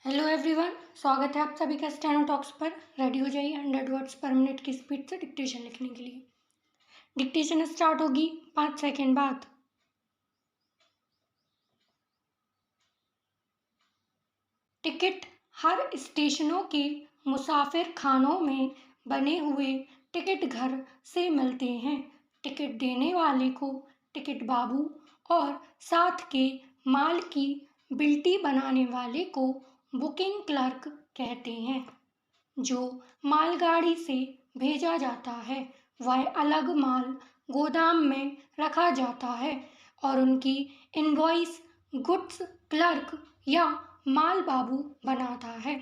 Hello everyone, स्वागत है आप सभी का स्टेनो टॉक्स पर। रेडी हो जाइए 100 वर्ड्स पर मिनट की स्पीड से डिक्टेशन लिखने के लिए। डिक्टेशन स्टार्ट होगी 5 सेकेंड बाद। टिकट हर स्टेशनों के मुसाफिर खानों में बने हुए टिकट घर से मिलते हैं। टिकट देने वाले को टिकट बाबू और साथ के माल की बिल्टी बनाने वाले को बुकिंग क्लर्क कहते हैं। जो मालगाड़ी से भेजा जाता है वह अलग माल गोदाम में रखा जाता है और उनकी इनवॉइस गुड्स क्लर्क या माल बाबू बनाता है।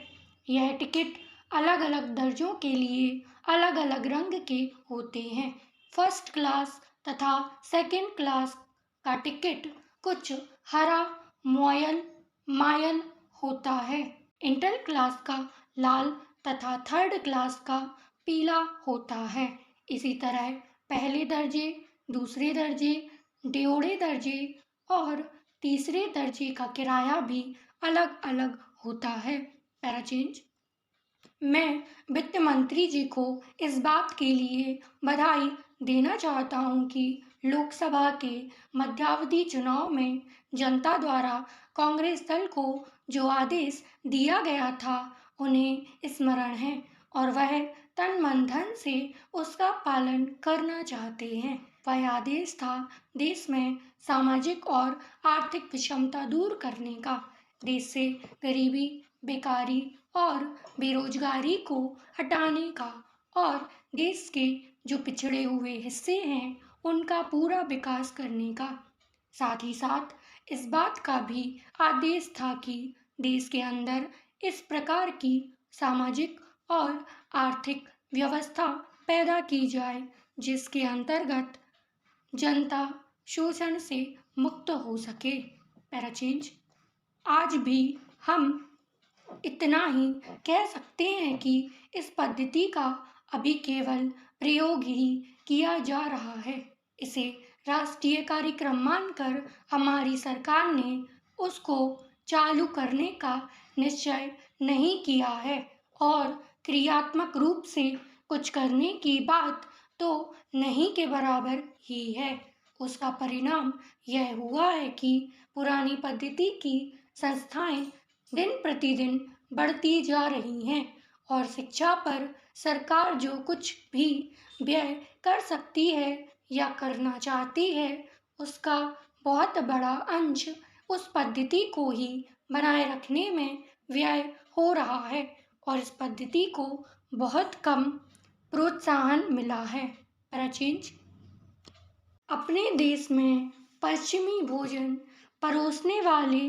यह टिकट अलग अलग दर्जों के लिए अलग अलग रंग के होते हैं। फर्स्ट क्लास तथा सेकंड क्लास का टिकट कुछ हरा मायल होता है। इंटर क्लास का लाल तथा थर्ड क्लास का पीला होता है। इसी तरह पहले दर्जे, दूसरे दर्जे, ड्योढ़े दर्जे और तीसरे दर्जे का किराया भी अलग अलग होता है। पैराचेंज। मैं वित्त मंत्री जी को इस बात के लिए बधाई देना चाहता हूं कि लोकसभा के मध्यावधि चुनाव में जनता द्वारा कांग्रेस दल को जो आदेश दिया गया था उन्हें स्मरण है और वह तन मन धन से उसका पालन करना चाहते हैं। वह आदेश था देश में सामाजिक और आर्थिक विषमता दूर करने का, देश से गरीबी, बेकारी और बेरोजगारी को हटाने का और देश के जो पिछड़े हुए हिस्से हैं उनका पूरा विकास करने का। साथ ही साथ इस बात का भी आदेश था कि देश के अंदर इस प्रकार की सामाजिक और आर्थिक व्यवस्था पैदा की जाए जिसके अंतर्गत जनता शोषण से मुक्त हो सके। पैराचेंज। आज भी हम इतना ही कह सकते हैं कि इस पद्धति का अभी केवल प्रयोग ही किया जा रहा है। इसे राष्ट्रीय कार्यक्रम मानकर हमारी सरकार ने उसको चालू करने का निश्चय नहीं किया है और क्रियात्मक रूप से कुछ करने की बात तो नहीं के बराबर ही है। उसका परिणाम यह हुआ है कि पुरानी पद्धति की संस्थाएं दिन प्रतिदिन बढ़ती जा रही हैं और शिक्षा पर सरकार जो कुछ भी व्यय कर सकती है या करना चाहती है उसका बहुत बड़ा अंश उस पद्धति को ही बनाए रखने में व्यय हो रहा है और इस पद्धति को बहुत कम प्रोत्साहन मिला है। पैराचेंज। अपने देश में पश्चिमी भोजन परोसने वाले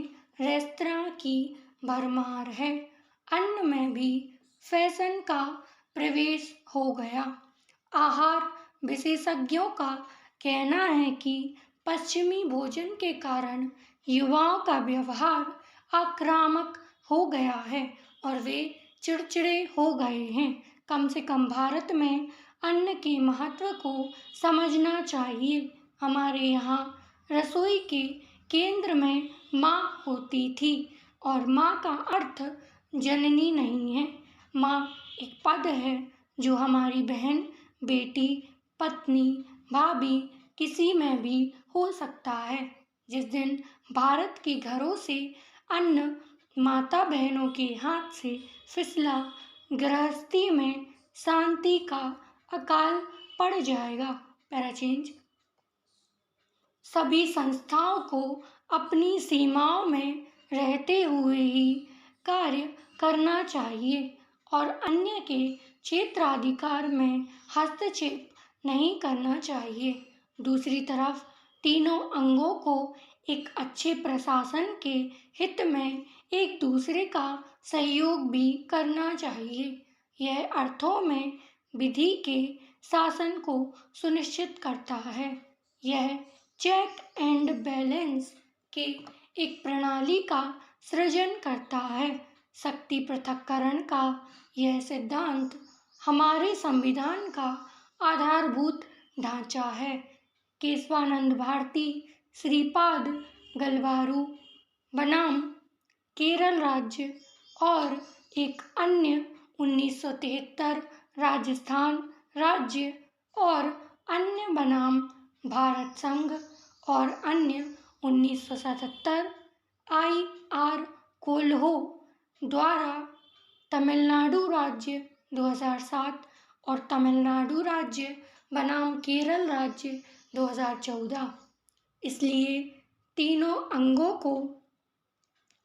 रेस्तरां की भरमार है। अन्न में भी फैशन का प्रवेश हो गया। आहार विशेषज्ञों का कहना है कि पश्चिमी भोजन के कारण युवाओं का व्यवहार आक्रामक हो गया है और वे चिड़चिड़े हो गए हैं। कम से कम भारत में अन्न के महत्व को समझना चाहिए। हमारे यहाँ रसोई के केंद्र में माँ होती थी और माँ का अर्थ जननी नहीं है। माँ एक पद है जो हमारी बहन, बेटी, पत्नी, भाभी किसी में भी हो सकता है। जिस दिन भारत के घरों से अन्न माता बहनों के हाथ से फिसला, गृहस्थी में शांति का अकाल पड़ जाएगा। पैराचेंज। सभी संस्थाओं को अपनी सीमाओं में रहते हुए ही कार्य करना चाहिए और अन्य के क्षेत्राधिकार में हस्तक्षेप नहीं करना चाहिए। दूसरी तरफ तीनों अंगों को एक अच्छे प्रशासन के हित में एक दूसरे का सहयोग भी करना चाहिए। यह अर्थों में विधि के शासन को सुनिश्चित करता है। यह चेक एंड बैलेंस के एक प्रणाली का सृजन करता है। शक्ति पृथक्करण का यह सिद्धांत हमारे संविधान का आधारभूत ढांचा है। केशवानंद भारती, श्रीपाद गलवारू बनाम केरल राज्य और एक अन्य 1973 राजस्थान राज्य और अन्य बनाम भारत संघ और अन्य 1977 I.R. कोल्हो द्वारा तमिलनाडु राज्य 2007 और तमिलनाडु राज्य बनाम केरल राज्य 2014। इसलिए तीनों अंगों को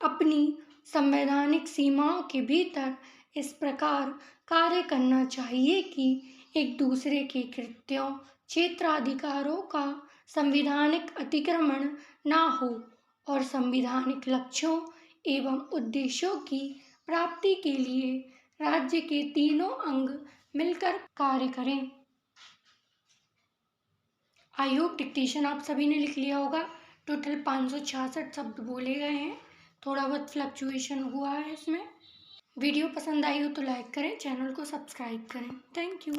अपनी संवैधानिक सीमाओं के भीतर इस प्रकार कार्य करना चाहिए कि एक दूसरे के कृत्यों, क्षेत्राधिकारों का संविधानिक अतिक्रमण ना हो और संविधानिक लक्ष्यों एवं उद्देश्यों की प्राप्ति के लिए राज्य के तीनों अंग मिलकर कार्य करें। आई होप डिक्टेशन आप सभी ने लिख लिया होगा। टोटल 566 शब्द बोले गए हैं, थोड़ा बहुत फ्लक्चुएशन हुआ है इसमें। वीडियो पसंद आई हो तो लाइक करें, चैनल को सब्सक्राइब करें। Thank you.